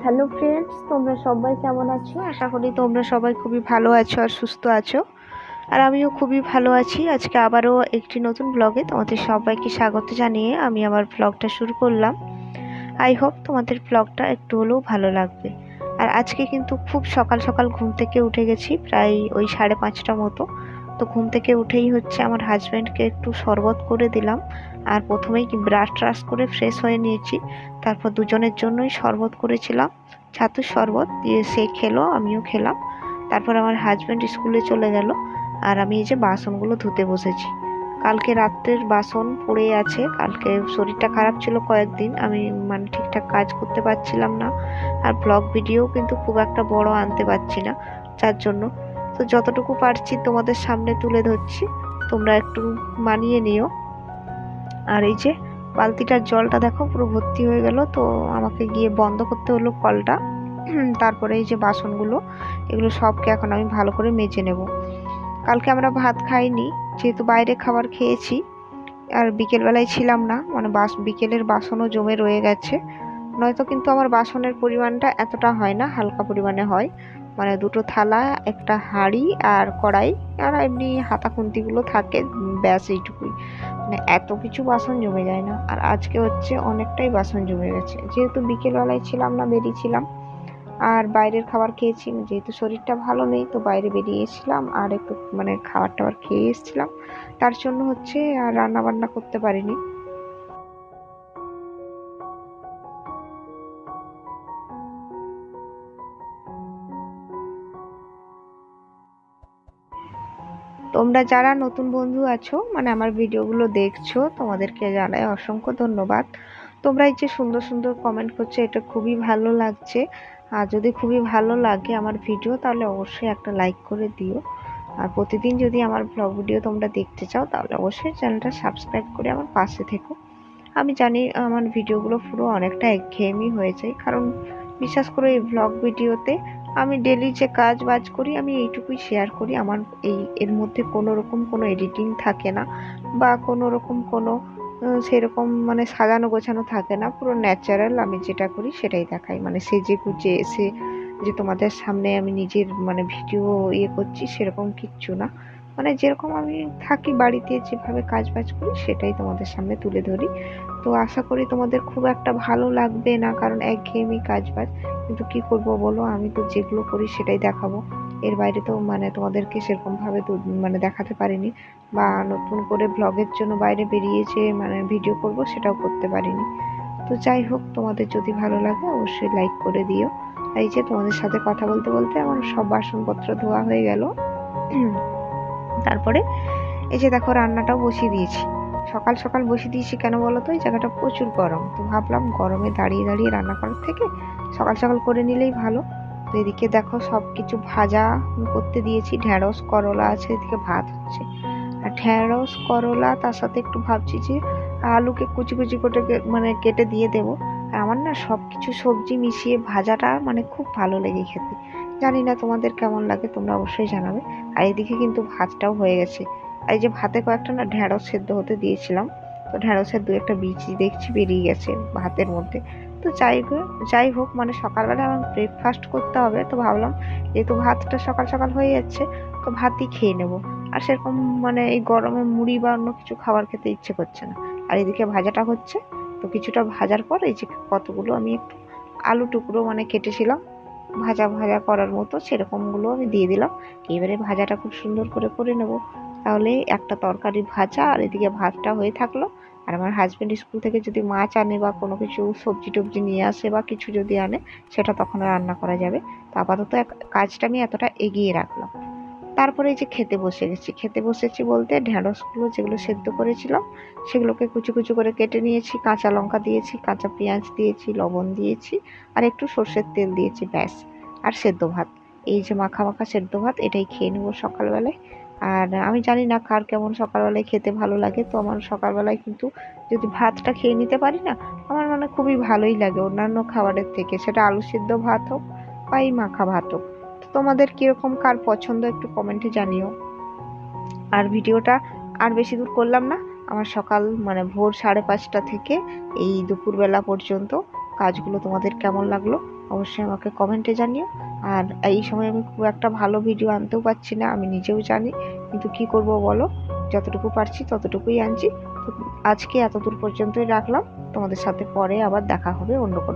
Hello friends, তোমরা সবাই কেমন আছো? আশা করি তোমরা সবাই খুবই ভালো আছো আর সুস্থ আছো। আর আমিও খুবই ভালো আছি। আজকে আবারও একটি নতুন ব্লগে তোমাদের সবাইকে স্বাগত জানিয়ে আমি আমার ব্লগটা শুরু করলাম। আই হোপ তোমাদের ব্লগটা একটু হলেও ভালো লাগবে। আর আজকে কিন্তু খুব সকাল সকাল ঘুম থেকে উঠে গেছি, প্রায় ওই 5:30 মতো। তো ঘুম থেকে উঠেই হচ্ছে আমার হাজব্যান্ডকে একটু শরবত করে দিলাম। আর প্রথমেই কি ব্রাশ ট্রাশ করে ফ্রেশ হয়ে নিয়েছি। তারপর দুজনের জন্যই শরবত করেছিলাম, ছাতুর শরবত দিয়ে সে খেলো, আমিও খেলাম। তারপর আমার হাজব্যান্ড স্কুলে চলে গেল। আর আমি এই যে বাসনগুলো ধুতে বসেছি। কালকে রাত্রের বাসন পড়ে আছে। কালকে শরীরটা খারাপ ছিল কয়েকদিন, আমি মানে ঠিকঠাক কাজ করতে পারছিলাম না। আর ব্লগ ভিডিও কিন্তু খুব একটা বড় আনতে পারছি না, যার জন্য তো যতটুকু পারছি তোমাদের সামনে তুলে ধরছি, তোমরা একটু মানিয়ে নিও। আর এই যে বালতিটার জলটা দেখো পুরো ভর্তি হয়ে গেল, তো আমাকে গিয়ে বন্ধ করতে হলো কলটা। তারপরে এই যে বাসনগুলো, এগুলো সবকে এখন আমি ভালো করে মেজে নেব। কালকে আমরা ভাত খাইনি, যেহেতু বাইরে খাবার খেয়েছি। আর বিকেলবেলায় ছিলাম না, মানে বিকেলের বাসনও জমে রয়ে গেছে। নয়তো কিন্তু আমার বাসনের পরিমাণটা এতটা হয় না, হালকা পরিমাণে হয়। মানে দুটো থালা, একটা হাঁড়ি আর কড়াই, আর এমনি হাতা খুন্তিগুলো থাকে, ব্যাস এইটুকুই। মানে এত কিছু বাসন জমে যায় না। আর আজকে হচ্ছে অনেকটাই বাসন জমে গেছে, যেহেতু বিকেলবেলায় ছিলাম না, বেরিয়েছিলাম। আর বাইরের খাবার খেয়েছি, যেহেতু শরীরটা ভালো নেই, তো বাইরে বেরিয়েছিলাম আর একটু মানে খাবার টাবার খেয়ে এসেছিলাম। তার জন্য হচ্ছে আর রান্না বান্না করতে পারিনি। তোমরা যারা নতুন বন্ধু আছো, মানে আমার ভিডিওগুলো দেখছো, তোমাদেরকে জানাই অসংখ্য ধন্যবাদ। তোমরা এই যে সুন্দর সুন্দর কমেন্ট করছো, এটা খুবই ভালো লাগছে। আর যদি খুবই ভালো লাগে আমার ভিডিও, তাহলে অবশ্যই একটা লাইক করে দিও। আর প্রতিদিন যদি আমার ব্লগ ভিডিও তোমরা দেখতে চাও, তাহলে অবশ্যই চ্যানেলটা সাবস্ক্রাইব করে আমার পাশে থেকো। আমি জানি আমার ভিডিওগুলো পুরো অনেকটা একঘেয়েমি হয়ে যায়, কারণ বিশ্বাস করে এই ব্লগ ভিডিওতে আমি ডেলি যে কাজ বাজ করি আমি এইটুকুই শেয়ার করি। আমার এর মধ্যে কোনো রকম কোনো এডিটিং থাকে না, বা কোনো রকম কোনো সেরকম মানে সাজানো গোছানো থাকে না। পুরো ন্যাচারাল আমি যেটা করি সেটাই দেখাই, মানে সেজে গুজে এসে যে তোমাদের সামনে আমি নিজের মানে ভিডিও করছি, সেরকম কিচ্ছু না। মানে যেরকম আমি থাকি বাড়িতে, যেভাবে কাজ বাজ করি সেটাই তোমাদের সামনে তুলে ধরি। তো আশা করি তোমাদের খুব একটা ভালো লাগবে না, কারণ একঘেয়েমি কাজ বাজ। কিন্তু কি করব বলো, আমি তো যেগুলো করি সেটাই দেখাবো। এর বাইরে তো মানে তোমাদেরকে সেরকম ভাবে মানে দেখাতে পারিনি, বা নতুন করে ব্লগের জন্য বাইরে বেরিয়ে যে মানে ভিডিও করব সেটাও করতে পারিনি। তো যাই হোক, তোমাদের যদি ভালো লাগে অবশ্যই লাইক করে দিও। এই যে তোমাদের সাথে কথা বলতে বলতে আমার সব বাসনপত্র ধোয়া হয়ে গেল। তারপরে এই যে দেখো রান্নাটাও বসিয়ে দিয়েছি। সকাল সকাল বসিয়ে দিয়েছি কেন বলো তো, এই জায়গাটা প্রচুর গরম, তো ভাবলাম গরমে দাঁড়িয়ে দাঁড়িয়ে রান্না করার থেকে সকাল সকাল করে নিলেই ভালো। তো এদিকে দেখো সব কিছু ভাজা করতে দিয়েছি, ঢেঁড়স করলা আছে, এদিকে ভাত হচ্ছে। আর ঢেঁড়স করলা তার সাথে একটু ভাবছি যে আলুকে কুচি কুচি করে মানে কেটে দিয়ে দেবো। আর আমার না সব কিছু সবজি মিশিয়ে ভাজাটা মানে খুব ভালো লেগে খেতে। জানি না তোমাদের কেমন লাগে, তোমরা অবশ্যই জানাবে। আর এদিকে কিন্তু ভাতটাও হয়ে গেছে। আর এই যে ভাতে কয়েকটা না ঢেঁড়স সেদ্ধ হতে দিয়েছিলাম, তো ঢেঁড়সের দু একটা বীজ দেখছি বেরিয়ে গেছে ভাতের মধ্যে। তো যাই হোক, মানে সকালবেলা আমার ব্রেকফাস্ট করতে হবে, তো ভাবলাম যেহেতু ভাতটা সকাল সকাল হয়ে যাচ্ছে, তো ভাতই খেয়ে নেবো। আর সেরকম মানে এই গরমে মুড়ি বা অন্য কিছু খাবার খেতে ইচ্ছে করছে না। আর এদিকে ভাজাটা হচ্ছে, তো কিছুটা ভাজার পর এই যে কতগুলো আমি একটু আলু টুকরো মানে কেটেছিলাম ভাজা ভাজা করার মতো, সেরকমগুলো আমি দিয়ে দিলাম। এবারে ভাজাটা খুব সুন্দর করে করে নেব। তাহলে একটা তরকারি ভাজা আর এদিকে ভাতটা হয়ে থাকলো। আর আমার হাজব্যান্ড স্কুল থেকে যদি মাছ আনে বা কোনো কিছু সবজি টবজি নিয়ে আসে বা কিছু যদি আনে, সেটা তখন রান্না করা যাবে। তো আপাতত কাজটা আমি এতটা এগিয়ে রাখলাম। তারপরে এই যে খেতে বসে গেছি। খেতে বসেছি বলতে ঢেঁড়সগুলো যেগুলো সেদ্ধ করেছিলাম সেগুলোকে কুচি কুচি করে কেটে নিয়েছি, কাঁচা লঙ্কা দিয়েছি, কাঁচা পেঁয়াজ দিয়েছি, লবণ দিয়েছি, আর একটু সর্ষের তেল দিয়েছি, ব্যাস। আর সেদ্ধ ভাত, এই যে মাখা মাখা সেদ্ধ ভাত, এটাই খেয়ে নেবো সকালবেলায়। আর আমি জানি না কার কেমন সকালবেলায় খেতে ভালো লাগে, তো আমার সকালবেলায় কিন্তু যদি ভাতটা খেয়ে নিতে পারি না, আমার মানে খুবই ভালোই লাগে অন্যান্য খাবারের থেকে, সেটা আলু সিদ্ধ ভাত হোক বা এই মাখা ভাত হোক। তো তোমাদের কিরকম কার পছন্দ একটু কমেন্টে জানিও। আর ভিডিওটা আর বেশি দূর করলাম না। আমার সকাল মানে ভোর 5:30 থেকে এই দুপুরবেলা পর্যন্ত কাজগুলো তোমাদের কেমন লাগলো অবশ্যই আমাকে কমেন্টে জানিও। আর এই সময় আমি খুব একটা ভালো ভিডিও আনতেও পারছি না, আমি নিজেও জানি, কিন্তু কি করব বলো, যতটুকু পারছি ততটুকুই আনছি। তো আজকে এতদূর পর্যন্তই রাখলাম, তোমাদের সাথে পরে আবার দেখা হবে অন্য কোনো